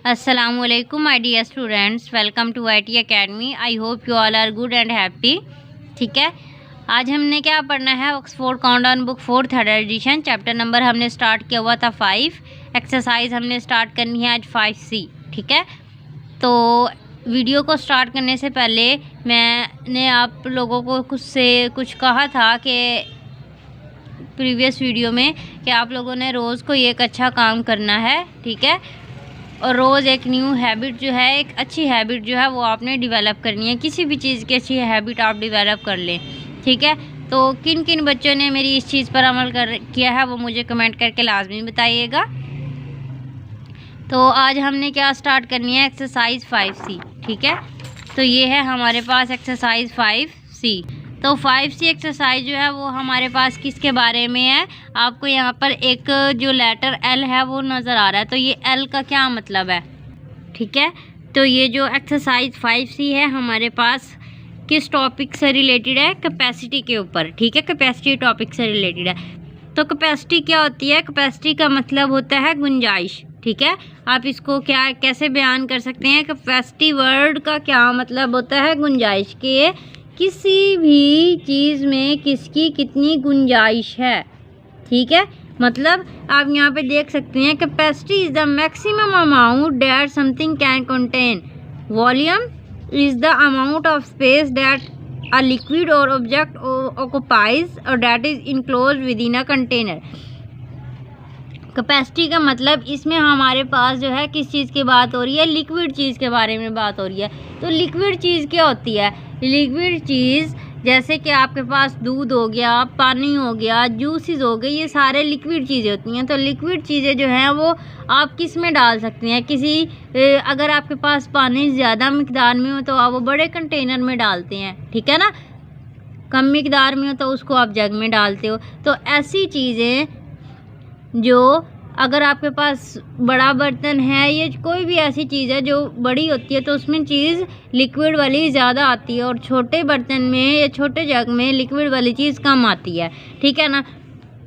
Assalamualaikum my dear students, welcome to IT Academy. I hope you all are good and happy. ठीक है, आज हमने क्या पढ़ना है, Oxford countdown book 4 3rd edition, chapter number हमने स्टार्ट किया हुआ था 5, एक्सरसाइज हमने स्टार्ट करनी है आज 5C. ठीक है, तो वीडियो को स्टार्ट करने से पहले मैंने आप लोगों को कुछ कहा था कि प्रीवियस वीडियो में कि आप लोगों ने रोज़ को एक अच्छा काम करना है. ठीक है, और रोज़ एक न्यू हैबिट जो है, एक अच्छी हैबिट जो है वो आपने डेवलप करनी है. किसी भी चीज़ की अच्छी हैबिट आप डेवलप कर लें. ठीक है, तो किन किन बच्चों ने मेरी इस चीज़ पर अमल किया है वो मुझे कमेंट करके लाजमी बताइएगा. तो आज हमने क्या स्टार्ट करनी है, एक्सरसाइज 5C. ठीक है, तो ये है हमारे पास एक्सरसाइज 5C. तो 5C एक्सरसाइज जो है वो हमारे पास किसके बारे में है, आपको यहाँ पर एक जो लेटर L है वो नज़र आ रहा है. तो ये L का क्या मतलब है. ठीक है, तो ये जो एक्सरसाइज 5C है हमारे पास किस टॉपिक से रिलेटेड है, कैपेसिटी के ऊपर. ठीक है, कैपेसिटी टॉपिक से रिलेटेड है. तो कैपेसिटी क्या होती है, कैपेसिटी का मतलब होता है गुंजाइश. ठीक है, आप इसको कैसे बयान कर सकते हैं, कैपेसिटी वर्ड का क्या मतलब होता है, गुंजाइश के किसी भी चीज़ में किसकी कितनी गुंजाइश है. ठीक है, मतलब आप यहाँ पे देख सकते हैं capacity is the maximum amount that something can contain. Volume is the amount of space that a liquid और ऑब्जेक्ट ऑक्युपाइज और that is enclosed with in a container. Capacity का मतलब इसमें हमारे पास जो है किस चीज़ की बात हो रही है, लिक्विड चीज़ के बारे में बात हो रही है. तो लिक्विड चीज़ क्या होती है, लिक्विड चीज़ जैसे कि आपके पास दूध हो गया, पानी हो गया, जूसेस हो गए, ये सारे लिक्विड चीज़ें होती हैं. तो लिक्विड चीज़ें जो हैं वो आप किस में डाल सकते हैं, अगर आपके पास पानी ज़्यादा मिकदार में हो तो आप वो बड़े कंटेनर में डालते हैं. ठीक है ना, कम मिकदार में हो तो उसको आप जग में डालते हो. तो ऐसी चीज़ें जो अगर आपके पास बड़ा बर्तन है या कोई भी ऐसी चीज़ है जो बड़ी होती है तो उसमें चीज़ लिक्विड वाली ज़्यादा आती है और छोटे बर्तन में या छोटे जग में लिक्विड वाली चीज़ कम आती है. ठीक है ना,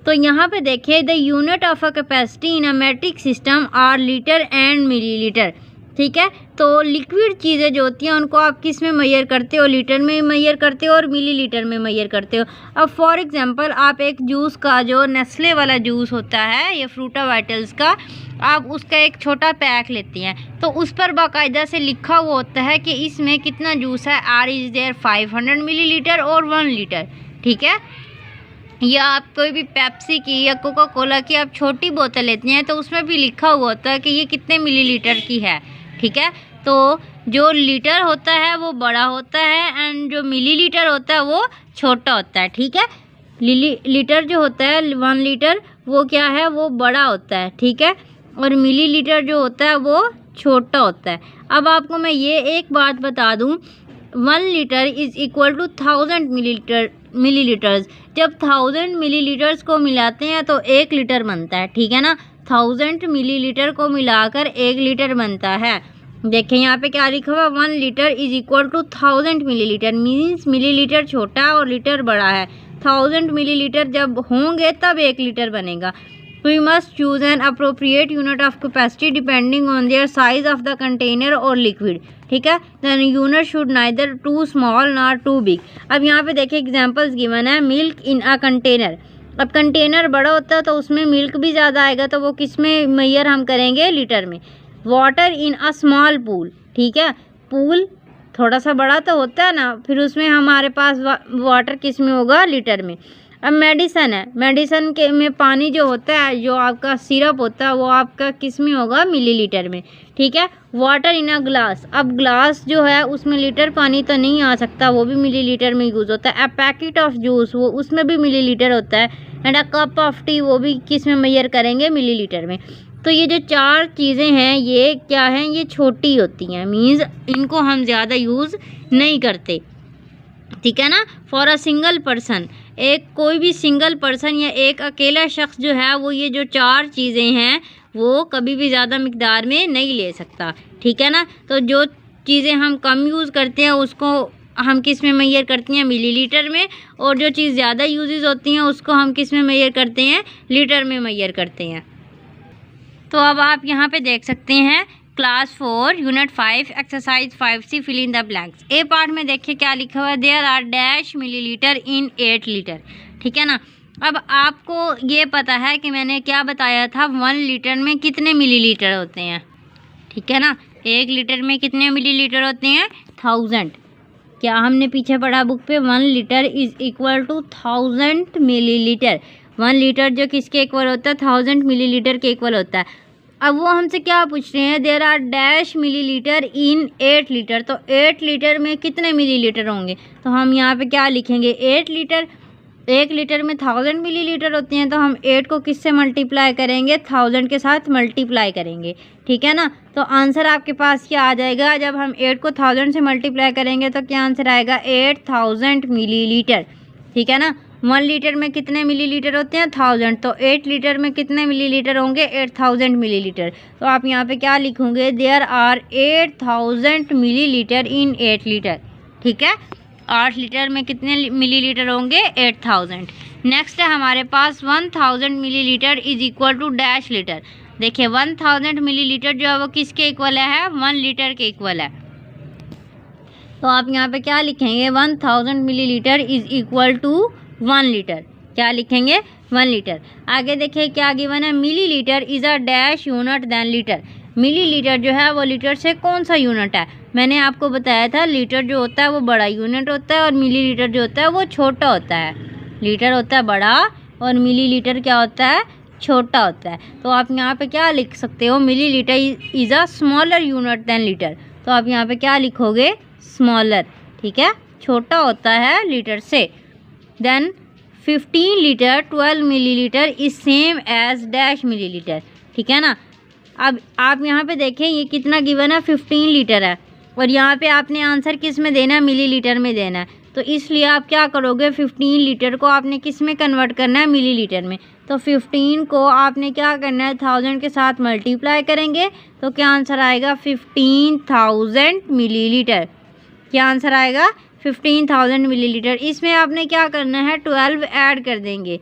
तो यहाँ पे देखिए the unit of a capacity in a metric system are litre and millilitre. ठीक है, तो लिक्विड चीज़ें जो होती हैं उनको आप किस में मेजर करते हो, लीटर में मेजर करते हो और मिलीलीटर में मेजर करते हो. अब फॉर एग्जांपल आप एक जूस का, जो नेस्ले वाला जूस होता है या फ्रूटा वाइटल्स का, आप उसका एक छोटा पैक लेते हैं तो उस पर बाकायदा से लिखा हुआ होता है कि इसमें कितना जूस है. आर इज़ देयर 500 मिलीलीटर और 1 लीटर. ठीक है, या आप कोई भी पेप्सी की या कोका कोला की आप छोटी बोतल लेते हैं तो उसमें भी लिखा हुआ होता है कि ये कितने मिलीलीटर की है. ठीक है, तो जो लीटर होता है वो बड़ा होता है एंड जो मिलीलीटर होता है वो छोटा होता है. ठीक है, लीटर जो होता है 1 लीटर वो क्या है, वो बड़ा होता है. ठीक है, और मिलीलीटर जो होता है वो छोटा होता है. अब आपको मैं ये एक बात बता दूं, 1 litre is equal to 1000 millilitres. जब 1000 मिलीलीटर्स को मिलाते हैं तो 1 लीटर बनता है. ठीक है ना, 1000 मिलीलीटर को मिलाकर 1 लीटर बनता है. देखें यहाँ पे क्या लिखा हुआ, 1 litre is equal to 1000 millilitre. Means millilitre छोटा और लीटर बड़ा है. 1000 मिलीलीटर जब होंगे तब 1 लीटर बनेगा. We must choose an appropriate unit of capacity depending on their size of the container और लिक्विड. ठीक है, then unit should neither too small nor too big. अब यहाँ पे देखिए एग्जांपल्स गिवन है. Milk in a container. अब container बड़ा होता है तो उसमें मिल्क भी ज़्यादा आएगा तो वो किस में मेजर हम करेंगे, लीटर में. Water in a small pool. ठीक है, पूल थोड़ा सा बड़ा तो होता है ना, फिर उसमें हमारे पास वाटर किस में होगा, लीटर में. अब मेडिसन है, मेडिसन के में पानी जो होता है, जो आपका सिरप होता है वो आपका किस में होगा, मिलीलीटर में. ठीक है, वाटर इन अ ग्लास. अब ग्लास जो है उसमें लीटर पानी तो नहीं आ सकता, वो भी मिलीलीटर में यूज़ होता है. अ पैकेट ऑफ जूस वो उसमें भी मिलीलीटर होता है. And a cup of T वो भी किस में मेजर करेंगे, मिलीलीटर में. तो ये जो 4 चीज़ें हैं ये क्या हैं, ये छोटी होती हैं. मीन्स इनको हम ज़्यादा यूज़ नहीं करते. ठीक है ना, फॉर अ सिंगल पर्सन, एक कोई भी सिंगल पर्सन या एक अकेला शख्स जो है वो ये जो 4 चीज़ें हैं वो कभी भी ज़्यादा मिकदार में नहीं ले सकता. ठीक है ना, तो जो चीज़ें हम कम यूज़ करते हैं उसको हम किस में मेजर करते हैं, मिलीलीटर में. और जो चीज़ ज़्यादा यूजेस होती हैं उसको हम किस में मेजर करते हैं, लीटर में मेजर करते हैं. तो अब आप यहाँ पे देख सकते हैं class 4 unit 5 exercise 5C fill in the blanks. A part में देखिए क्या लिखा हुआ है, there are dash millilitre in 8 litre. ठीक है ना। अब आपको ये पता है कि मैंने क्या बताया था, 1 लीटर में कितने मिलीलीटर होते हैं। ठीक है ना, 1 लीटर में कितने मिलीलीटर होते हैं, 1000। क्या हमने पीछे पढ़ा बुक पे, 1 litre is equal to 1000 millilitre. 1 litre जो किसके इक्वल होता है, 1000 मिलीलीटर के इक्वल होता है। अब वो हमसे क्या पूछ रहे हैं, there are dash millilitre in 8 litre. तो 8 लीटर में कितने मिलीलीटर होंगे, तो हम यहाँ पे क्या लिखेंगे, 8 लीटर। 1 लीटर में 1000 मिलीलीटर होते हैं, तो हम 8 को किससे मल्टीप्लाई करेंगे, 1000 के साथ मल्टीप्लाई करेंगे। ठीक है ना। तो आंसर आपके पास क्या आ जाएगा, जब हम 8 को 1000 से मल्टीप्लाई करेंगे तो क्या आंसर आएगा, 8000 मिलीलीटर। ठीक है ना। 1 लीटर में कितने मिलीलीटर होते हैं, 1000। तो 8 लीटर में कितने मिलीलीटर होंगे, 8000 मिलीलीटर। तो आप यहाँ पे क्या लिखोगे, there are 8000 millilitre in 8 litre. ठीक है, 8 लीटर में कितने मिलीलीटर होंगे, 8000। नेक्स्ट है हमारे पास 1000 millilitre is equal to dash litre. देखिए 1000 मिलीलीटर जो है वो किसके इक्वल है, 1 लीटर के इक्वल है। तो आप यहाँ पे क्या लिखेंगे, 1000 millilitre is equal to 1 litre. क्या लिखेंगे, 1 लीटर। आगे देखिए क्या गिवन है, millilitre is a dash unit than litre. Millilitre जो है वो लीटर से कौन सा यूनिट है। मैंने आपको बताया था लीटर जो होता है वो बड़ा यूनिट होता है और मिलीलीटर जो होता है वो छोटा होता है। लीटर होता है बड़ा और मिलीलीटर क्या होता है, छोटा होता है। तो आप यहाँ पे क्या लिख सकते हो, millilitre is a smaller unit than litre. तो आप यहाँ पे क्या लिखोगे, स्मॉलर। ठीक है, छोटा होता है लीटर से। Then 15 litre 12 millilitre is same as dash millilitre. ठीक है ना। अब आप यहाँ पे देखें ये कितना गिवन है, 15 लीटर है और यहाँ पे आपने आंसर किस में देना है, मिलीलीटर में देना है। तो इसलिए आप क्या करोगे, 15 लीटर को आपने किस में कन्वर्ट करना है, मिलीलीटर में। तो 15 को आपने क्या करना है, 1000 के साथ मल्टीप्लाई करेंगे तो क्या आंसर आएगा, 15000 मिलीलीटर। क्या आंसर आएगा, 15000 मिलीलीटर। इसमें आपने क्या करना है, 12 ऐड कर देंगे।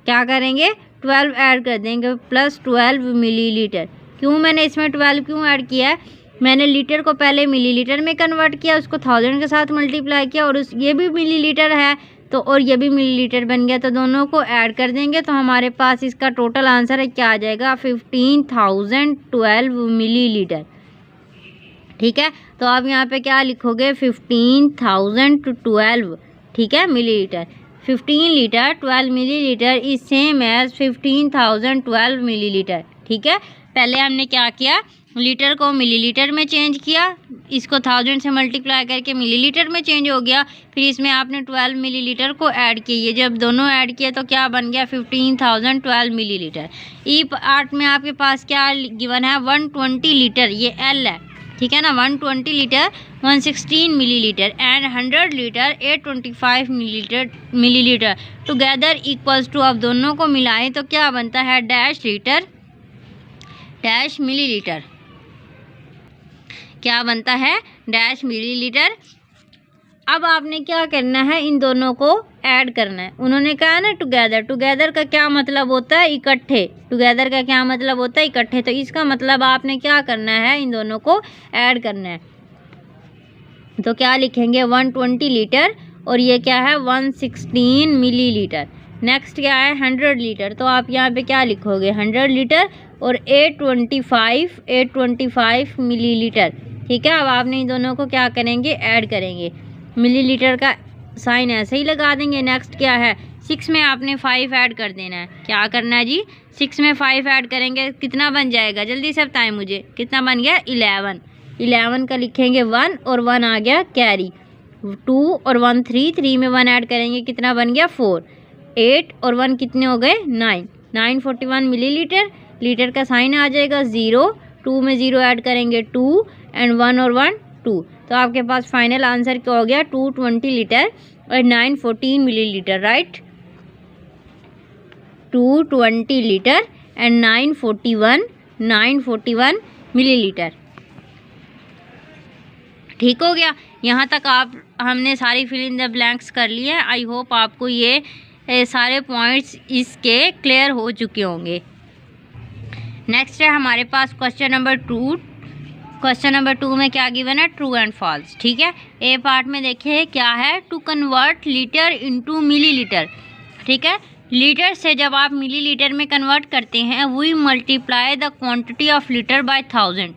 क्या करेंगे, 12 ऐड कर देंगे, प्लस 12 मिलीलीटर। क्यों मैंने इसमें 12 क्यों ऐड किया है, मैंने लीटर को पहले मिलीलीटर में कन्वर्ट किया, उसको 1000 के साथ मल्टीप्लाई किया और ये भी मिलीलीटर है तो और ये भी मिलीलीटर बन गया, तो दोनों को ऐड कर देंगे तो हमारे पास इसका टोटल आंसर है क्या आ जाएगा, 15012 मिलीलीटर। ठीक है, तो आप यहाँ पे क्या लिखोगे, 15012। ठीक है, millilitre. 15 litre 12 millilitre is same as 15012 millilitre. ठीक है, पहले हमने क्या किया, लीटर को मिलीलीटर में चेंज किया, इसको 1000 से मल्टीप्लाई करके मिलीलीटर में चेंज हो गया, फिर इसमें आपने 12 मिलीलीटर को ऐड किए। जब दोनों ऐड किए तो क्या बन गया, 15012 मिलीलीटर। ई पार्ट में आपके पास क्या गिवन है, 120 लीटर, ये एल है। ठीक है ना, 120 litre 116 millilitre and 100 litre 825 millilitre together equals to. अब दोनों को मिलाएं तो क्या बनता है, डैश लीटर डैश मिलीलीटर। क्या बनता है, डैश मिलीलीटर। अब आपने क्या करना है, इन दोनों को ऐड करना है। उन्होंने कहा ना टुगेदर, टुगेदर का क्या मतलब होता है, इकट्ठे। टुगेदर का क्या मतलब होता है, इकट्ठे। तो इसका मतलब आपने क्या करना है, इन दोनों को ऐड करना है। तो क्या लिखेंगे, 120 लीटर और ये क्या है, 116 मिलीलीटर। नेक्स्ट क्या है, 100 लीटर। तो आप यहाँ पे क्या लिखोगे, 100 लीटर और 825 मिलीलीटर। ठीक है, अब आपने इन दोनों को क्या करेंगे, ऐड करेंगे। मिलीलीटर का साइन ऐसे ही लगा देंगे। नेक्स्ट क्या है, 6 में आपने 5 ऐड कर देना है। क्या करना है जी, 6 में 5 ऐड करेंगे, कितना बन जाएगा, जल्दी से बताएं मुझे, कितना बन गया, 11। 11 का लिखेंगे 1 और 1 आ गया कैरी, 2 और 1 3, 3 में 1 ऐड करेंगे, कितना बन गया, 4। 8 और 1 कितने हो गए, 9। 941 मिलीलीटर। लीटर का साइन आ जाएगा 0, 2 में 0 ऐड करेंगे 2 एंड 1 और 1 2। तो आपके पास फाइनल आंसर क्या हो गया, 220 लीटर और 914 millilitre. Right, 220 litre and 941 millilitre. ठीक हो गया, यहाँ तक हमने सारी फिल इन द ब्लैंक्स कर लिए हैं। आई होप आपको ये सारे पॉइंट्स इसके क्लियर हो चुके होंगे। नेक्स्ट है हमारे पास क्वेश्चन नंबर 2। क्वेश्चन नंबर 2 में क्या गिवन है, ट्रू एंड फॉल्स। ठीक है, ए पार्ट में देखिए क्या है, to convert litre into millilitre. ठीक है, लीटर से जब आप मिलीलीटर में कन्वर्ट करते हैं, we multiply the quantity of litre by 1000।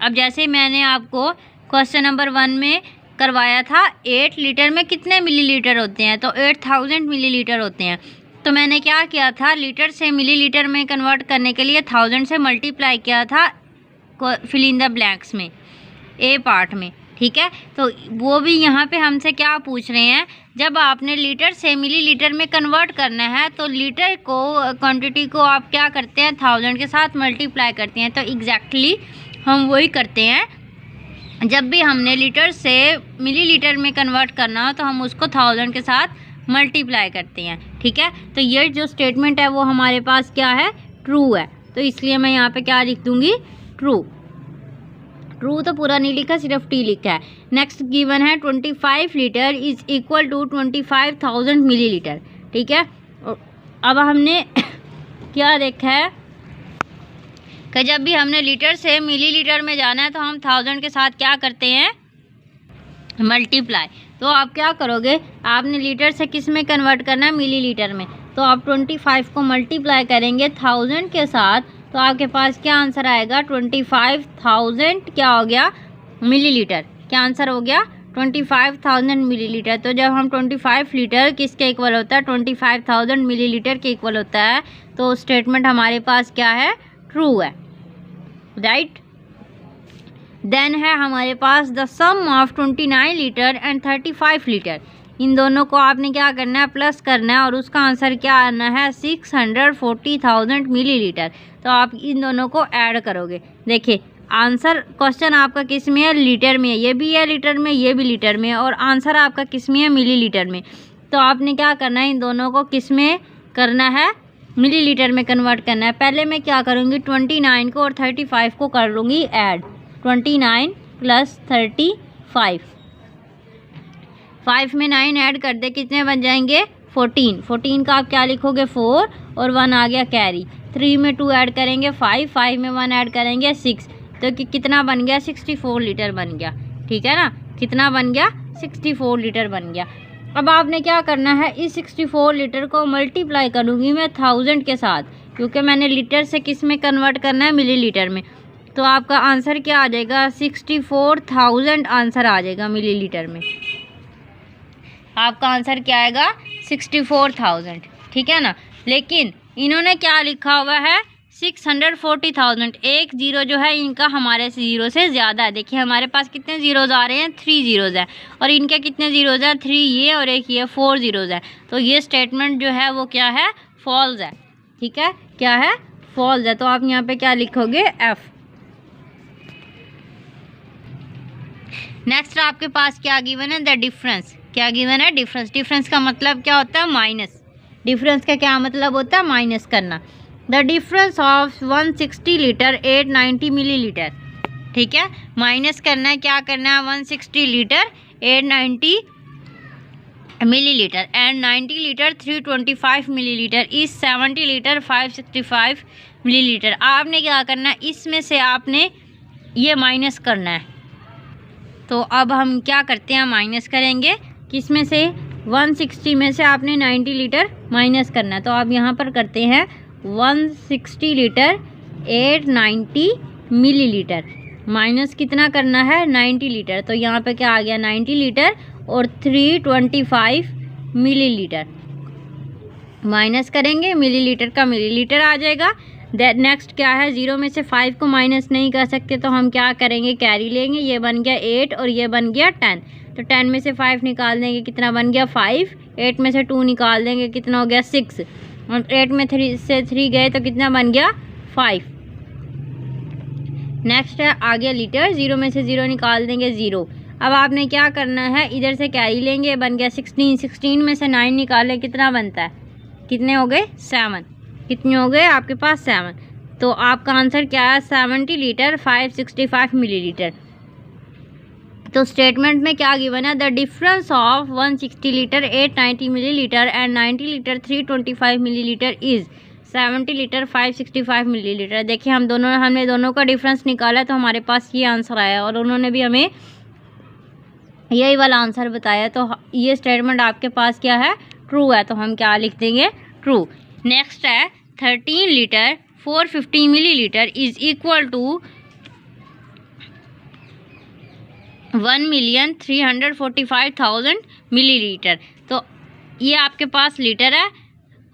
अब जैसे मैंने आपको क्वेश्चन नंबर 1 में करवाया था 8 लीटर में कितने मिलीलीटर होते हैं, तो 8000 मिलीलीटर होते हैं। तो मैंने क्या किया था, लीटर से मिलीलीटर में कन्वर्ट करने के लिए 1000 से मल्टीप्लाई किया था फिल इन द ब्लैंक्स में, ए पार्ट में। ठीक है, तो वो भी यहाँ पे हमसे क्या पूछ रहे हैं, जब आपने लीटर से मिलीलीटर में कन्वर्ट करना है तो लीटर को क्वांटिटी को आप क्या करते हैं, 1000 के साथ मल्टीप्लाई करते हैं। तो एग्जैक्टली हम वही करते हैं, जब भी हमने लीटर से मिलीलीटर में कन्वर्ट करना हो तो हम उसको 1000 के साथ मल्टीप्लाई करते हैं। ठीक है, तो ये जो स्टेटमेंट है वो हमारे पास क्या है, ट्रू है। तो इसलिए मैं यहाँ पे क्या लिख दूँगी, ट्रू। ट्रू तो पूरा नहीं लिखा, सिर्फ टी लिखा है। नेक्स्ट गिवन है 25 litre is equal to 25,000 millilitre. ठीक है, अब हमने क्या देखा है कि जब भी हमने लीटर से मिलीलीटर में जाना है तो हम 1000 के साथ क्या करते हैं, मल्टीप्लाई। तो आप क्या करोगे, आपने लीटर से किस में कन्वर्ट करना है, मिलीलीटर में। तो आप 25 को मल्टीप्लाई करेंगे 1000 के साथ, तो आपके पास क्या आंसर आएगा, 25,000 क्या हो गया, मिलीलीटर। क्या आंसर हो गया, 25,000 मिलीलीटर। तो जब हम 25 लीटर किसके इक्वल होता है, 25,000 मिलीलीटर के इक्वल होता है, तो स्टेटमेंट हमारे पास क्या है, ट्रू है। राइट, देन है हमारे पास the sum of 29 litre and 35 litre. इन दोनों को आपने क्या करना है, प्लस करना है, और उसका आंसर क्या आना है, 640,000 मिलीलीटर। तो आप इन दोनों को ऐड करोगे। देखिए आंसर, क्वेश्चन आपका किस में है, लीटर में है, ये भी है लीटर में, ये भी लीटर में है, और आंसर आपका किस में है, मिलीलीटर में। तो आपने क्या करना है, इन दोनों को किस में करना है, मिलीलीटर में कन्वर्ट करना है। पहले मैं क्या करूँगी, 29 को और 35 को कर लूँगी ऐड। 29 प्लस 35, 5 में 9 ऐड कर दे, कितने बन जाएंगे, 14। 14 का आप क्या लिखोगे, 4, और 1 आ गया कैरी। 3 में 2 ऐड करेंगे 5, 5 में 1 ऐड करेंगे 6। तो कितना बन गया, 64 लीटर बन गया। ठीक है ना, कितना बन गया, 64 लीटर बन गया। अब आपने क्या करना है, इस 64 लीटर को मल्टीप्लाई करूँगी मैं 1000 के साथ, क्योंकि मैंने लीटर से किस में कन्वर्ट करना है, मिलीलीटर में। तो आपका आंसर क्या आ जाएगा, 64,000 आंसर आ जाएगा मिलीलीटर में। आपका आंसर क्या आएगा, 64,000। ठीक है ना, लेकिन इन्होंने क्या लिखा हुआ है, 640,000। एक जीरो जो है इनका हमारे जीरो से ज़्यादा है। देखिए हमारे पास कितने जीरोज़ आ रहे हैं, 3 जीरोज़ हैं, और इनके कितने जीरोज़ हैं, 3 ये और एक ये, 4 जीरोज़ है। तो ये स्टेटमेंट जो है वो क्या है, फॉल्स है। ठीक है, क्या है, फॉल्स है। तो आप यहाँ पे क्या लिखोगे, एफ। नेक्स्ट आपके पास क्या गिवन है, द डिफरेंस। क्या गिवन है, डिफरेंस। डिफरेंस का मतलब क्या होता है, माइनस। डिफरेंस का क्या मतलब होता है, माइनस करना। The difference of 160 litre 890 millilitre. ठीक है, माइनस करना है, क्या करना है, 160 litre 890 millilitre and 90 litre 325 millilitre is 70 litre 565 millilitre. आपने क्या करना है, इसमें से आपने ये माइनस करना है। तो अब हम क्या करते हैं, माइनस करेंगे किस में से, 160 में से आपने 90 लीटर माइनस करना है। तो आप यहाँ पर करते हैं 160 लीटर 890 मिलीलीटर माइनस कितना करना है, 90 लीटर। तो यहाँ पे क्या आ गया, 90 लीटर और 325 मिलीलीटर। माइनस करेंगे, मिलीलीटर का मिलीलीटर आ जाएगा। नेक्स्ट क्या है, 0 में से 5 को माइनस नहीं कर सकते, तो हम क्या करेंगे, कैरी लेंगे। ये बन गया 8 और ये बन गया 10। तो 10 में से 5 निकाल देंगे, कितना बन गया 5। 8 में से 2 निकाल देंगे, कितना हो गया 6। और 8 में 3 से 3 गए तो कितना बन गया 5। नेक्स्ट है आ गया लीटर, 0 में से 0 निकाल देंगे 0। अब आपने क्या करना है, इधर से कैरी लेंगे, बन गया 16। 16 में से 9 निकालें, कितना बनता है, कितने हो गए 7। कितने हो गए आपके पास 7। तो आपका आंसर क्या है, 70 लीटर 565 मिलीलीटर। तो स्टेटमेंट में क्या गिवन है, the difference of 160 litre 890 millilitre and 90 litre 325 millilitre is 70 litre 565 millilitre. देखिए हमने दोनों का डिफरेंस निकाला तो हमारे पास ये आंसर आया और उन्होंने भी हमें यही वाला आंसर बताया। तो ये स्टेटमेंट आपके पास क्या है, ट्रू है। तो हम क्या लिख देंगे, ट्रू। नेक्स्ट है 13 litre 450 millilitre is equal to 1,345,000 millilitre. तो ये आपके पास लीटर है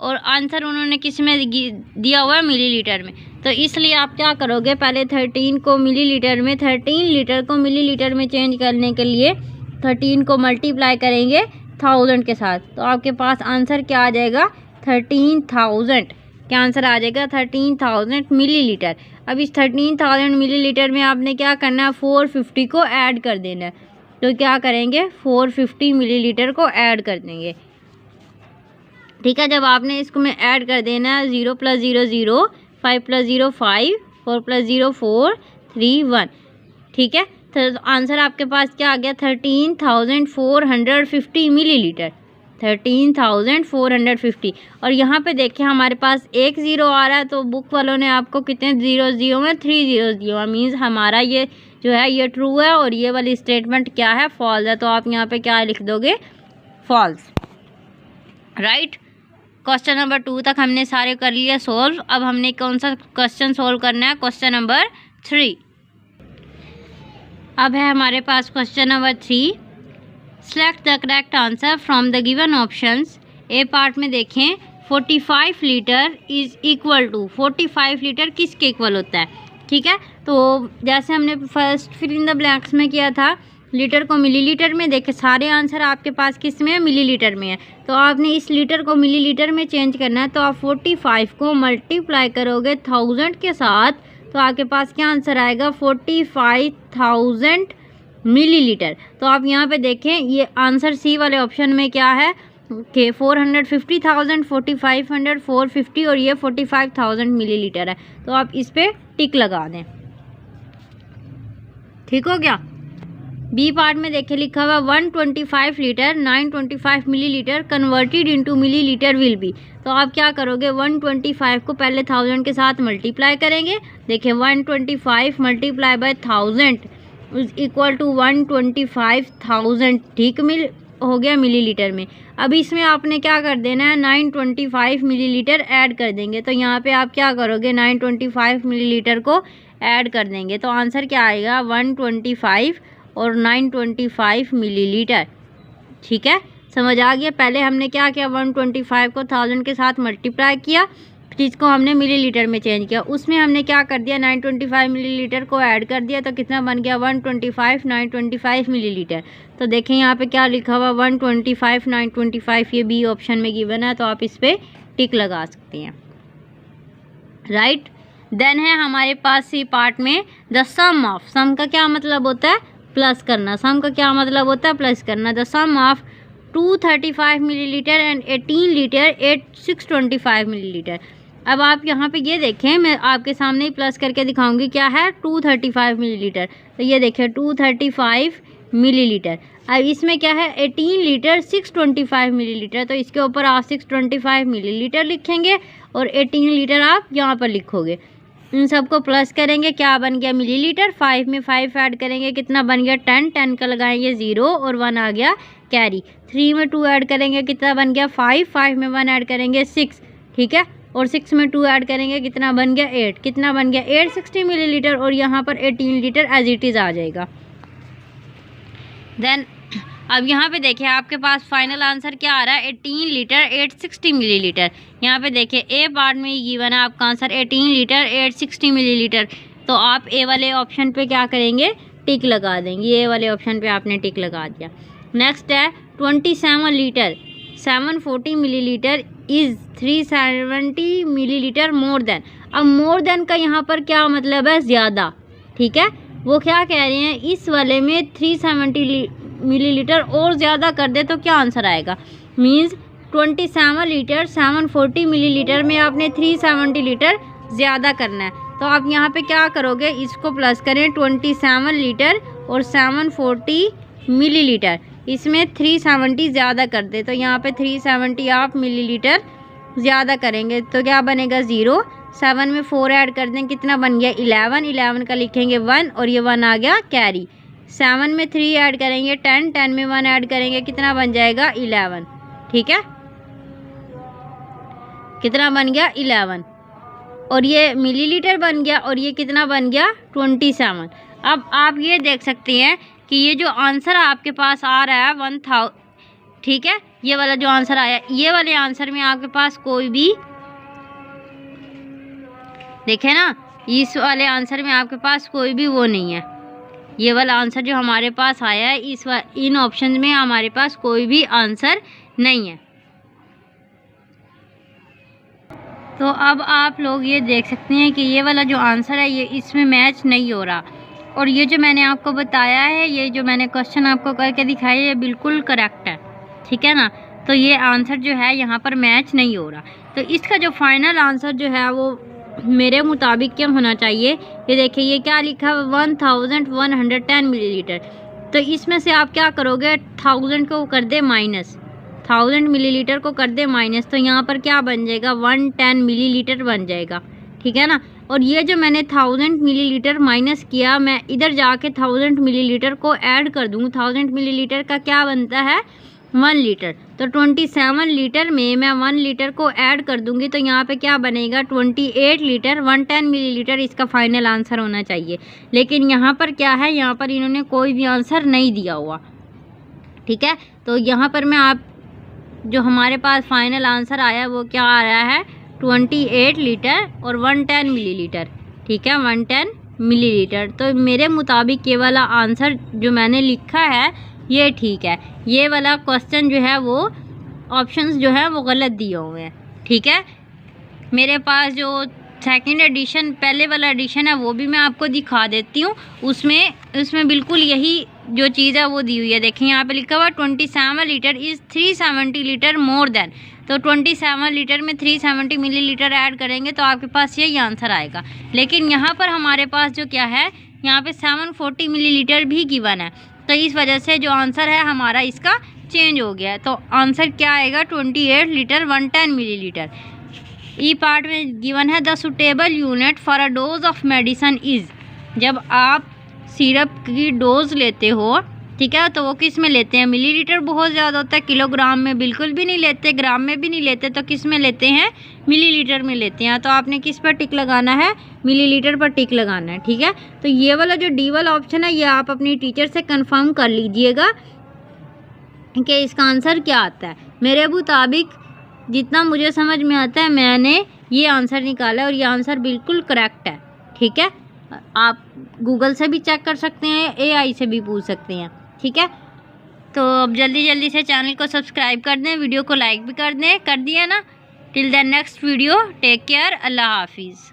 और आंसर उन्होंने किस में दिया हुआ है, मिलीलीटर में। तो इसलिए आप क्या करोगे, पहले 13 को मिलीलीटर में, 13 लीटर को मिलीलीटर में चेंज करने के लिए 13 को मल्टीप्लाई करेंगे 1000 के साथ। तो आपके पास आंसर क्या आ जाएगा, 13,000। क्या आंसर आ जाएगा, 13,000 मिलीलीटर। अब इस 13,000 मिलीलीटर में आपने क्या करना है, 450 को ऐड कर देना है। तो क्या करेंगे, 450 मिलीलीटर को ऐड कर देंगे। ठीक है, जब आपने इसको में ऐड कर देना है, 0 + 0 0, 5 + 0 5, 4 + 0 4, 3 1। ठीक है, तो आंसर आपके पास क्या आ गया, 13,450 मिलीलीटर, 13,450। और यहाँ पे देखिए हमारे पास एक 0 आ रहा है, तो बुक वालों ने आपको कितने जीरोस दिए हुए हैं, 3 जीरोस दिए हुए हैं। मीन्स हमारा ये जो है ये ट्रू है और ये वाली स्टेटमेंट क्या है, फॉल्स है। तो आप यहाँ पे क्या लिख दोगे, फॉल्स। राइट। क्वेश्चन नंबर 2 तक हमने सारे कर लिए सोल्व। अब हमने कौन सा क्वेश्चन सोल्व करना है, क्वेश्चन नंबर 3। अब है हमारे पास question number 3। Select the correct answer from the given options. A part में देखें 45 litre is equal to, 45 litre किसके इक्वल होता है। ठीक है, तो जैसे हमने first fill in the blanks में किया था, लीटर को मिलीलीटर में, देखे सारे आंसर आपके पास किस में है, मिलीलीटर में है। तो आपने इस लीटर को मिलीलीटर में चेंज करना है। तो आप 45 को मल्टीप्लाई करोगे 1000 के साथ, तो आपके पास क्या आंसर आएगा, 45,000 मिलीलीटर। तो आप यहाँ पे देखें ये आंसर सी वाले ऑप्शन में क्या है कि 450,000, 4500, 450 और ये 45,000 मिलीलीटर है। तो आप इस पर टिक लगा दें। ठीक हो गया। बी पार्ट में देखिए लिखा हुआ 125 litre 925 millilitre converted into millilitre will be. तो आप क्या करोगे, 125 को पहले 1000 के साथ मल्टीप्लाई करेंगे। देखिए 125 multiply by 1000 is equal to 125,000। ठीक हो गया मिलीलीटर में। अब इसमें आपने क्या कर देना है, 925 मिलीलीटर ऐड कर देंगे। तो यहाँ पे आप क्या करोगे, 925 मिलीलीटर को ऐड कर देंगे। तो आंसर क्या आएगा, 125 और 925 मिलीलीटर। ठीक है, समझ आ गया। पहले हमने क्या किया, 125 को 1000 के साथ मल्टीप्लाई किया, जिसको हमने मिलीलीटर में चेंज किया। उसमें हमने क्या कर दिया, 925 मिलीलीटर को ऐड कर दिया। तो कितना बन गया, 125 925 मिलीलीटर। तो देखें यहाँ पे क्या लिखा हुआ, 125 925, ये बी ऑप्शन में गिवन है। तो आप इस पर टिक लगा सकते हैं। राइट। देन है हमारे पास सी पार्ट में द सम ऑफ। सम का क्या मतलब होता है, प्लस करना। सम का क्या मतलब होता है, प्लस करना। The sum of 235 millilitre and 18 litre 625 millilitre. अब आप यहाँ पे ये देखें, मैं आपके सामने ही प्लस करके दिखाऊंगी, क्या है 235 मिलीलीटर। तो ये देखिए 235 मिलीलीटर। अब इसमें क्या है 18 लीटर 625 मिलीलीटर। तो इसके ऊपर आप 625 मिलीलीटर लिखेंगे और 18 लीटर आप यहाँ पर लिखोगे। इन सबको प्लस करेंगे, क्या बन गया मिलीलीटर। 5 में 5 ऐड करेंगे, कितना बन गया 10, 10 का लगाएंगे 0 और 1 आ गया कैरी। 3 में 2 ऐड करेंगे, कितना बन गया 5, 5 में 1 ऐड करेंगे 6। ठीक है, और 6 में 2 ऐड करेंगे, कितना बन गया 8, कितना बन गया 860 मिलीलीटर। और यहाँ पर 18 लीटर एज इट इज़ आ जाएगा। देन अब यहाँ पे देखिए आपके पास फाइनल आंसर क्या आ रहा है, 18 लीटर 860 मिलीलीटर। यहाँ पे देखिए ए पार्ट में ये गिवन है आपका आंसर 18 लीटर 860 मिलीलीटर। तो आप ए वाले ऑप्शन पे क्या करेंगे, टिक लगा देंगे। ए वाले ऑप्शन पे आपने टिक लगा दिया। नेक्स्ट है 27 litre 740 millilitre is 370 millilitre more than. अब मोर देन का यहाँ पर क्या मतलब है, ज़्यादा। ठीक है, वो क्या कह रहे हैं, इस वाले में 370 मिलीलीटर और ज़्यादा कर दे तो क्या आंसर आएगा। मीन्स 27 लीटर 740 मिलीलीटर में आपने 370 लीटर ज़्यादा करना है। तो आप यहाँ पे क्या करोगे, इसको प्लस करें 27 लीटर और 740 मिलीलीटर, इसमें 370 ज़्यादा कर दे। तो यहाँ पे 370 आप मिलीलीटर ज़्यादा करेंगे तो क्या बनेगा 0। 7 में 4 ऐड कर दें, कितना बन गया 11। 11 का लिखेंगे 1 और ये 1 आ गया कैरी। 7 में 3 ऐड करेंगे 10। 10 में 1 ऐड करेंगे, कितना बन जाएगा 11। ठीक है, कितना बन गया 11 और ये मिलीलीटर बन गया और ये कितना बन गया 27। अब आप ये देख सकते हैं कि ये जो आंसर आपके पास आ रहा है 1000, ठीक है, ये वाला जो आंसर आया, ये वाले आंसर में आपके पास कोई भी, देखे ना, इस वाले आंसर में आपके पास कोई भी वो नहीं है। ये वाला आंसर जो हमारे पास आया है इन ऑप्शन में हमारे पास कोई भी आंसर नहीं है। तो अब आप लोग ये देख सकते हैं कि ये वाला जो आंसर है ये इसमें मैच नहीं हो रहा, और ये जो मैंने आपको बताया है, ये जो मैंने क्वेश्चन आपको करके दिखाया है, ये बिल्कुल करेक्ट है। ठीक है ना, तो ये आंसर जो है यहाँ पर मैच नहीं हो रहा। तो इसका जो फाइनल आंसर जो है वो मेरे मुताबिक क्या होना चाहिए, ये देखिए ये क्या लिखा है 1110 मिलीलीटर। तो इसमें से आप क्या करोगे, 1000 को कर दे माइनस, 1000 मिलीलीटर को कर दे माइनस, तो यहाँ पर क्या बन जाएगा 110 मिलीलीटर बन जाएगा। ठीक है ना, और ये जो मैंने 1000 मिलीलीटर माइनस किया, मैं इधर जाके 1000 मिलीलीटर को ऐड कर दूँ, 1000 मिलीलीटर का क्या बनता है 1 लीटर। तो 27 लीटर में मैं 1 लीटर को ऐड कर दूंगी, तो यहाँ पे क्या बनेगा 28 लीटर। 110 मिलीलीटर इसका फाइनल आंसर होना चाहिए, लेकिन यहाँ पर क्या है, यहाँ पर इन्होंने कोई भी आंसर नहीं दिया हुआ। ठीक है, तो यहाँ पर मैं आप जो हमारे पास फाइनल आंसर आया वो क्या आ रहा है 28 लीटर और 110 मिलीलीटर। ठीक है, 110 मिलीलीटर। तो मेरे मुताबिक ये वाला आंसर जो मैंने लिखा है ये ठीक है। ये वाला क्वेश्चन जो है वो ऑप्शंस जो है वो गलत दिए हुए हैं। ठीक है, मेरे पास जो सेकंड एडिशन पहले वाला एडिशन है वो भी मैं आपको दिखा देती हूँ। उसमें बिल्कुल यही जो चीज़ है वो दी हुई है। देखिए यहाँ पे लिखा हुआ 27 litre is 370 litre more than. तो 27 लीटर में 370 मिलीलीटर ऐड करेंगे तो आपके पास यही आंसर आएगा। लेकिन यहाँ पर हमारे पास जो क्या है, यहाँ पे 740 मिलीलीटर भी गिवन है, तो इस वजह से जो आंसर है हमारा इसका चेंज हो गया है। तो आंसर क्या आएगा 28 लीटर 110 मिलीलीटर। ई पार्ट में गिवन है the suitable unit for a dose of medicine is. जब आप सिरप की डोज लेते हो, ठीक है, तो वो किस में लेते हैं, मिलीलीटर बहुत ज़्यादा होता है, किलोग्राम में बिल्कुल भी नहीं लेते, ग्राम में भी नहीं लेते, तो किस में लेते हैं मिलीलीटर में लेते हैं। तो आपने किस पर टिक लगाना है, मिलीलीटर पर टिक लगाना है। ठीक है, तो ये वाला जो डी वाला ऑप्शन है ये आप अपनी टीचर से कंफर्म कर लीजिएगा कि इसका आंसर क्या आता है। मेरे मुताबिक जितना मुझे समझ में आता है मैंने ये आंसर निकाला है और ये आंसर बिल्कुल करेक्ट है। ठीक है, आप गूगल से भी चेक कर सकते हैं, AI से भी पूछ सकते हैं। ठीक है, तो अब जल्दी से चैनल को सब्सक्राइब कर दें, वीडियो को लाइक भी कर दें, कर दिया ना। Till the next video, take care, अल्लाह हाफिज़।